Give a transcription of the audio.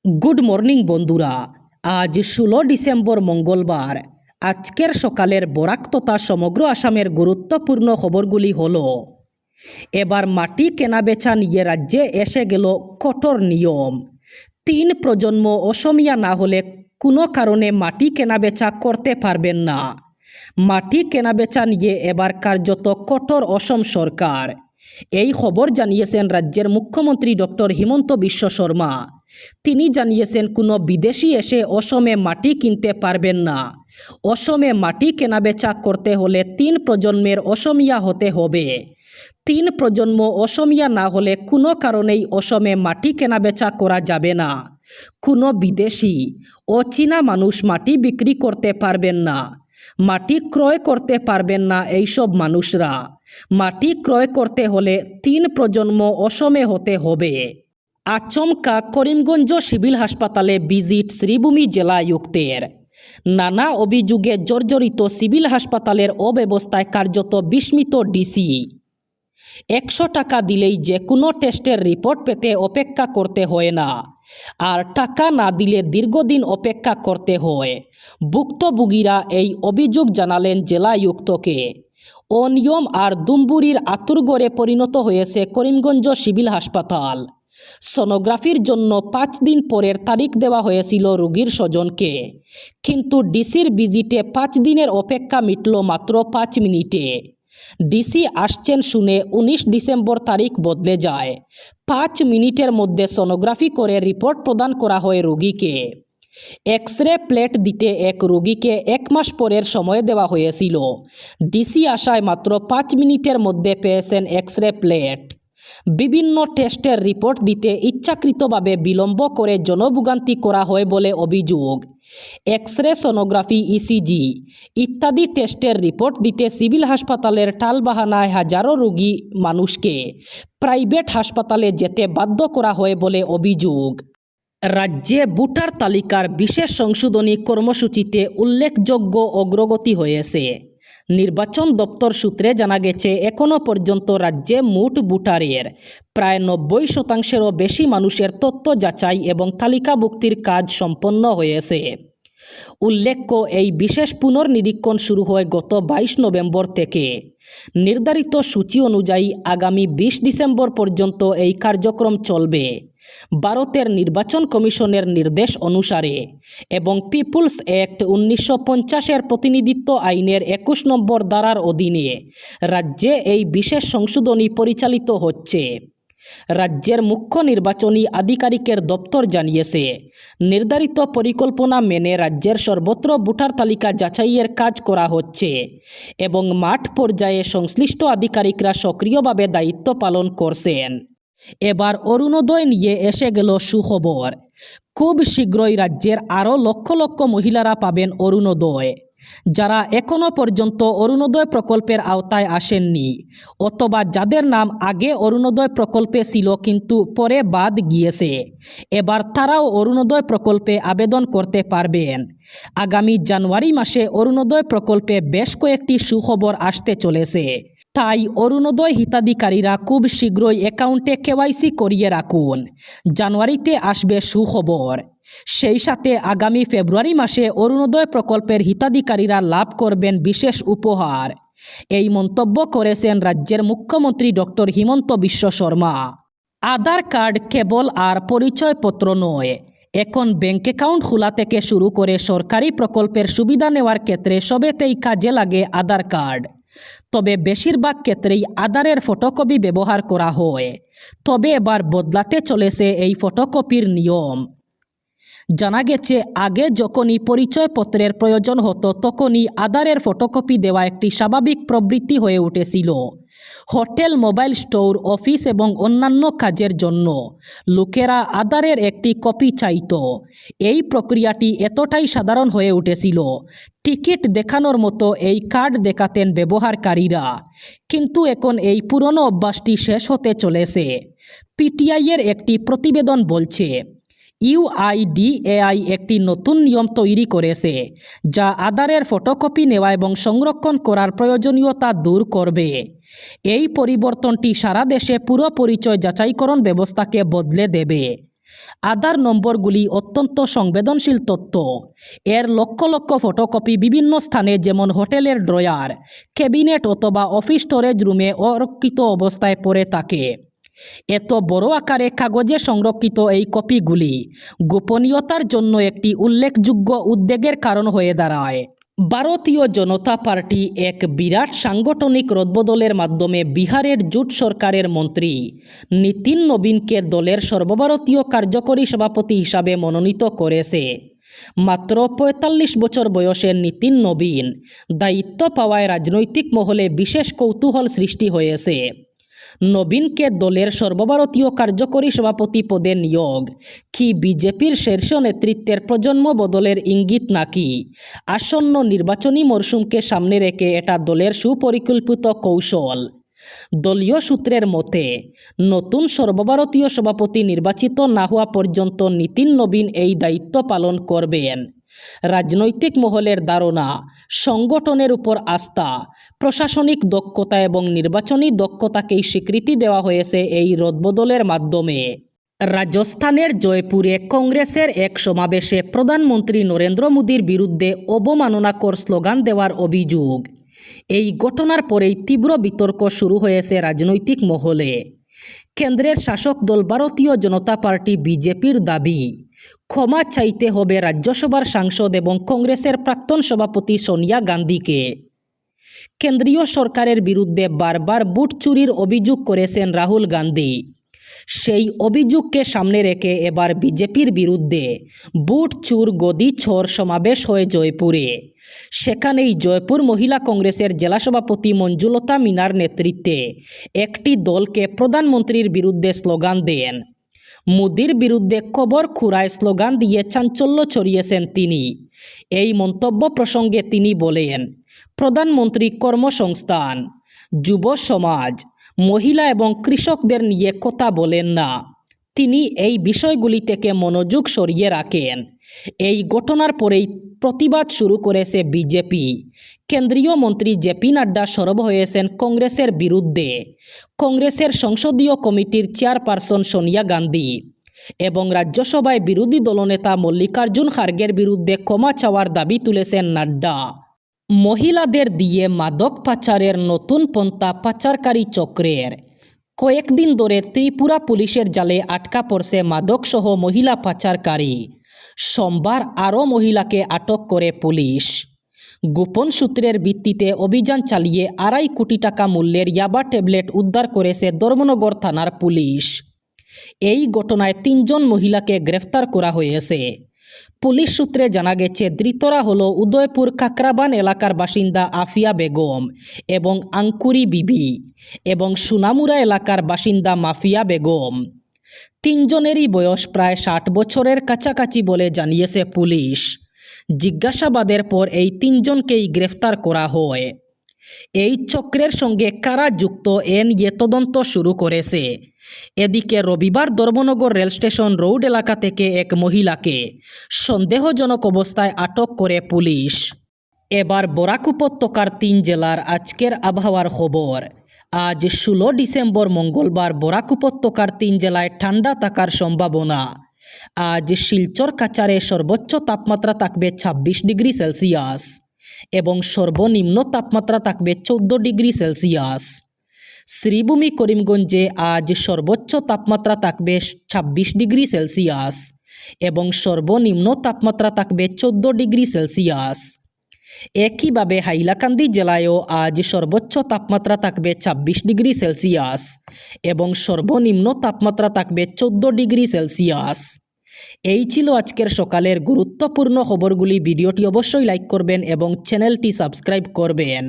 Good morning বন্ধুরা। আজ 16 December মঙ্গলবার। আজকের সকালের বরাক তথা সমগ্র আসামের গুরুত্বপূর্ণ খবরগুলি হলো, এবার মাটি কেনাবেচা নিয়ে রাজ্যে এসে গেল কঠোর নিয়ম। 3 প্রজন্ম অসমিয়া না হলে কোনো কারণে মাটি কেনাবেচা করতে পারবেন না। মাটি কেনাবেচা নিয়ে এবার কার্যত কঠোর অসম সরকার। এই খবর জানিয়েছেন রাজ্যের মুখ্যমন্ত্রী ডক্টর হিমন্ত বিশ্ব শর্মা। তিনি জানিয়েছেন কোনো বিদেশি এসে অসমে মাটি কিনতে পারবেন না। অসমে মাটি কেনাবেচা করতে হলে 3 প্রজন্মের অসমিয়া হতে হবে। 3 প্রজন্ম অসমিয়া না হলে কোনো কারণেই অসমে মাটি কেনাবেচা করা যাবে না। কোনো বিদেশি ও চীনা মানুষ মাটি বিক্রি করতে পারবেন না। মাটি ক্রয় করতে পারবেন না এইসব মানুষরা। মাটি ক্রয় করতে হলে 3 প্রজন্ম অসমে হতে হবে। আচমকা করিমগঞ্জ সিভিল হাসপাতালে ভিজিট শ্রীভূমি জেলায়ুক্তের। নানা অভিযোগে জর্জরিত সিভিল হাসপাতালের অব্যবস্থায় কার্যত বিস্মিত ডিসি। 100 টাকা দিলেই যে কোনো টেস্টের রিপোর্ট পেতে অপেক্ষা করতে হয় না, আর টাকা না দিলে দীর্ঘদিন অপেক্ষা করতে হয়। ভুক্তভোগীরা এই অভিযোগ জানালেন জেলায়ুক্তকে। অনিয়ম আর দুম্বুরির আতুরঘরে পরিণত হয়েছে করিমগঞ্জ সিভিল হাসপাতাল। সোনোগ্রাফির জন্য 5 দিন পরের তারিখ দেওয়া হয়েছিল রোগীর স্বজনকে, কিন্তু ডিসির ভিজিটে 5 দিনের অপেক্ষা মিটল মাত্র 5 মিনিটে। ডিসি আসছেন শুনে 19 ডিসেম্বর তারিখ বদলে যায়। 5 মিনিটের মধ্যে সোনোগ্রাফি করে রিপোর্ট প্রদান করা হয় রোগীকে। এক্স-রে প্লেট দিতে এক রোগীকে 1 মাস পরের সময় দেওয়া হয়েছিল। ডিসি আসায় মাত্র 5 মিনিটের মধ্যে পেয়েছেন এক্স-রে প্লেট। বিভিন্ন টেস্টের রিপোর্ট দিতে ইচ্ছাকৃতভাবে বিলম্ব করে জনভোগান্তি করা হয় বলে অভিযোগ। এক্স-রে, সোনোগ্রাফি, ইসিজি ইত্যাদি টেস্টের রিপোর্ট দিতে সিভিল হাসপাতালের টালবাহানায় হাজারো রোগী মানুষকে প্রাইভেট হাসপাতালে যেতে বাধ্য করা হয় বলে অভিযোগ। রাজ্যে ভোটার তালিকার বিশেষ সংশোধনী কর্মসূচিতে উল্লেখযোগ্য অগ্রগতি হয়েছে। নির্বাচন দপ্তর সূত্রে জানা গেছে, এখনও পর্যন্ত রাজ্যে মোট ভোটারের প্রায় 90% বেশি মানুষের তথ্য যাচাই এবং তালিকাভুক্তির কাজ সম্পন্ন হয়েছে। উল্লেখ্য, এই বিশেষ পুনর্নিরীক্ষণ শুরু হয় গত 22 নভেম্বর থেকে। নির্ধারিত সূচি অনুযায়ী আগামী 20 ডিসেম্বর পর্যন্ত এই কার্যক্রম চলবে। ভারতের নির্বাচন কমিশনের নির্দেশ অনুসারে এবং পিপুলস অ্যাক্ট 1950-এর প্রতিনিধিত্ব আইনের 21 নম্বর ধারার অধীনে রাজ্যে এই বিশেষ সংশোধনী পরিচালিত হচ্ছে। রাজ্যের মুখ্য নির্বাচনী আধিকারিকের দপ্তর জানিয়েছে, নির্ধারিত পরিকল্পনা মেনে রাজ্যের সর্বত্র ভোটার তালিকা যাচাইয়ের কাজ করা হচ্ছে এবং মাঠ পর্যায়ে সংশ্লিষ্ট আধিকারিকরা সক্রিয়ভাবে দায়িত্ব পালন করছেন। এবার অরুণোদয় নিয়ে এসে গেল সুখবর। খুব শীঘ্রই রাজ্যের আরও লক্ষ লক্ষ মহিলারা পাবেন অরুণোদয়। যারা এখনও পর্যন্ত অরুণোদয় প্রকল্পের আওতায় আসেননি, অথবা যাদের নাম আগে অরুণোদয় প্রকল্পে ছিল কিন্তু পরে বাদ গিয়েছে, এবার তারাও অরুণোদয় প্রকল্পে আবেদন করতে পারবেন। আগামী জানুয়ারি মাসে অরুণোদয় প্রকল্পে বেশ কয়েকটি সুখবর আসতে চলেছে। তাই অরুণোদয় হিতাধিকারীরা খুব শীঘ্রই অ্যাকাউন্টে কেওয়াইসি করিয়ে রাখুন। জানুয়ারিতে আসবে সুখবর। সেই সাথে আগামী ফেব্রুয়ারি মাসে অরুণোদয় প্রকল্পের হিতাধিকারীরা লাভ করবেন বিশেষ উপহার। এই মন্তব্য করেছেন রাজ্যের মুখ্যমন্ত্রী ডক্টর হিমন্ত বিশ্ব শর্মা। আধার কার্ড কেবল আর পরিচয়পত্র নয়, এখন ব্যাংক অ্যাকাউন্ট খোলা থেকে শুরু করে সরকারি প্রকল্পের সুবিধা নেওয়ার ক্ষেত্রে সবেতেই কাজে লাগে আধার কার্ড। তবে বেশিরভাগ ক্ষেত্রেই আধারের ফটোকপি ব্যবহার করা হয়। তবে এবার বদলাতে চলেছে এই ফটোকপির নিয়ম। জানা গেছে, আগে যখনই পরিচয়পত্রের প্রয়োজন হতো তখনই আধারের ফটোকপি দেওয়া একটি স্বাভাবিক প্রবৃত্তি হয়ে উঠেছিল। হোটেল, মোবাইল স্টোর, অফিস এবং অন্যান্য কাজের জন্য লোকেরা আধারের একটি কপি চাইত। এই প্রক্রিয়াটি এতটাই সাধারণ হয়ে উঠেছিল, টিকিট দেখানোর মতো এই কার্ড দেখাতেন ব্যবহারকারীরা। কিন্তু এখন এই পুরনো অভ্যাসটি শেষ হতে চলেছে। পিটিআইয়ের একটি প্রতিবেদন বলছে, ইউআইডিএআই একটি নতুন নিয়ম তৈরি করেছে যা আধারের ফটোকপি নেওয়া এবং সংরক্ষণ করার প্রয়োজনীয়তা দূর করবে। এই পরিবর্তনটি সারা দেশে পুরো পরিচয় যাচাইকরণ ব্যবস্থাকে বদলে দেবে। আধার নম্বরগুলি অত্যন্ত সংবেদনশীল তথ্য। এর লক্ষ লক্ষ ফটোকপি বিভিন্ন স্থানে যেমন হোটেলের ড্রয়ার, ক্যাবিনেট অথবা অফিস স্টোরেজ রুমে অরক্ষিত অবস্থায় পড়ে থাকে। এত বড় আকারে কাগজে সংরক্ষিত এই কপিগুলি গোপনীয়তার জন্য একটি উল্লেখযোগ্য উদ্বেগের কারণ হয়ে দাঁড়ায়। ভারতীয় জনতা পার্টি এক বিরাট সাংগঠনিক রদবদলের মাধ্যমে বিহারের জোট সরকারের মন্ত্রী নীতিন নবীনকে দলের সর্বভারতীয় কার্যকরী সভাপতি হিসাবে মনোনীত করেছে। মাত্র ৪৫ বছর বয়সের নীতিন নবীন দায়িত্ব পাওয়ায় রাজনৈতিক মহলে বিশেষ কৌতূহল সৃষ্টি হয়েছে। নবীনকে দলের সর্বভারতীয় কার্যকরী সভাপতি পদে নিয়োগ কি বিজেপির শীর্ষ নেতৃত্বের প্রজন্ম বদলের ইঙ্গিত নাকি আসন্ন নির্বাচনী মরশুমকে সামনে রেখে এটা দলের সুপরিকল্পিত কৌশল? দলীয় সূত্রের মতে নতুন সর্বভারতীয় সভাপতি নির্বাচিত না হওয়া পর্যন্ত নীতিন নবীন এই দায়িত্ব পালন করবেন। রাজনৈতিক মহলের ধারণা, সংগঠনের উপর আস্থা, প্রশাসনিক দক্ষতা এবং নির্বাচনী দক্ষতাকেই স্বীকৃতি দেওয়া হয়েছে এই রদবদলের মাধ্যমে। রাজস্থানের জয়পুরে কংগ্রেসের এক সমাবেশে প্রধানমন্ত্রী নরেন্দ্র মোদীর বিরুদ্ধে অবমাননাকর স্লোগান দেওয়ার অভিযোগ। এই ঘটনার পরেই তীব্র বিতর্ক শুরু হয়েছে রাজনৈতিক মহলে। কেন্দ্রের শাসক দল ভারতীয় জনতা পার্টি বিজেপির দাবি, ক্ষমা চাইতে হবে রাজ্যসভার সাংসদ এবং কংগ্রেসের প্রাক্তন সভাপতি সোনিয়া গান্ধীকে। কেন্দ্রীয় সরকারের বিরুদ্ধে বারবার ভোট চুরির অভিযোগ করেছেন রাহুল গান্ধী। সেই অভিযোগকে সামনে রেখে এবার বিজেপির বিরুদ্ধে ভোট চুর গদি ছোড় সমাবেশ হয় জয়পুরে। সেখানেই জয়পুর মহিলা কংগ্রেসের জেলা সভাপতি মঞ্জুলতা মিনার নেতৃত্বে একটি দলকে প্রধানমন্ত্রীর বিরুদ্ধে স্লোগান দেন। মোদির বিরুদ্ধে কবর খুঁড়ায় স্লোগান দিয়ে চাঞ্চল্য ছড়িয়েছেন তিনি। এই মন্তব্য প্রসঙ্গে তিনি বলেন, প্রধানমন্ত্রী কর্মসংস্থান, যুব সমাজ, মহিলা এবং কৃষকদের নিয়ে কথা বলেন না। তিনি এই বিষয়গুলি থেকে মনোযোগ সরিয়ে রাখেন। এই ঘটনার পরেই প্রতিবাদ শুরু করেছে বিজেপি। কেন্দ্রীয় মন্ত্রী জেপি নাড্ডা সরব হয়েছেন কংগ্রেসের বিরুদ্ধে। কংগ্রেসের সংসদীয় কমিটির চেয়ারপারসন সোনিয়া গান্ধী এবং রাজ্যসভায় বিরোধী দলনেতা মল্লিকার্জুন খার্গের বিরুদ্ধে ক্ষমা চাওয়ার দাবি তুলেছেন নাড্ডা। মহিলাদের দিয়ে মাদক পাচারের নতুন পন্থা পাচারকারী চক্রের। কয়েকদিন ধরে ত্রিপুরা পুলিশের জালে আটকা পড়ছে মাদকসহ মহিলা পাচারকারী। সোমবার আরও মহিলাকে আটক করে পুলিশ। গোপন সূত্রের ভিত্তিতে অভিযান চালিয়ে ২.৫ কোটি টাকা মূল্যের ইয়াবা ট্যাবলেট উদ্ধার করেছে ধর্মনগর থানার পুলিশ। এই ঘটনায় ৩ জন মহিলাকে গ্রেফতার করা হয়েছে। পুলিশ সূত্রে জানা গেছে ধৃতরা হল উদয়পুর কাকরাবান এলাকার বাসিন্দা আফিয়া বেগম এবং আঙ্কুরি বিবি এবং সুনামুরা এলাকার বাসিন্দা মাফিয়া বেগম। ৩ জনেরই বয়স প্রায় ৬০ বছরের কাছাকাছি বলে জানিয়েছে পুলিশ। জিজ্ঞাসাবাদের পর এই ৩ জনকেই গ্রেফতার করা হয়। এই চক্রের সঙ্গে কারা যুক্ত এ নিয়ে তদন্ত শুরু করেছে। এদিকে রবিবার ধর্মনগর রেল স্টেশন রোড এলাকা থেকে এক মহিলাকে সন্দেহজনক অবস্থায় আটক করে পুলিশ। এবার বরাক উপত্যকার ৩ জেলার আজকের আবহাওয়ার খবর। আজ ১৬ ডিসেম্বর মঙ্গলবার বরাক উপত্যকার ৩ জেলায় ঠান্ডা থাকার সম্ভাবনা। আজ শিলচর কাছাড়ে সর্বোচ্চ তাপমাত্রা থাকবে ২৬ ডিগ্রি সেলসিয়াস এবং সর্বনিম্ন তাপমাত্রা থাকবে ১৪ ডিগ্রি সেলসিয়াস। শ্রীভূমি করিমগঞ্জে আজ সর্বোচ্চ তাপমাত্রা থাকবে ২৬ ডিগ্রি সেলসিয়াস এবং সর্বনিম্ন তাপমাত্রা থাকবে ১৪ ডিগ্রি সেলসিয়াস। একইভাবে হাইলাকান্দি জেলায়ও আজ সর্বোচ্চ তাপমাত্রা থাকবে ২৬ ডিগ্রি সেলসিয়াস এবং সর্বনিম্ন তাপমাত্রা থাকবে ১৪ ডিগ্রি সেলসিয়াস। এই ছিল আজকের সকালের গুরুত্বপূর্ণ খবরগুলি। ভিডিওটি অবশ্যই লাইক করবেন এবং চ্যানেলটি সাবস্ক্রাইব করবেন।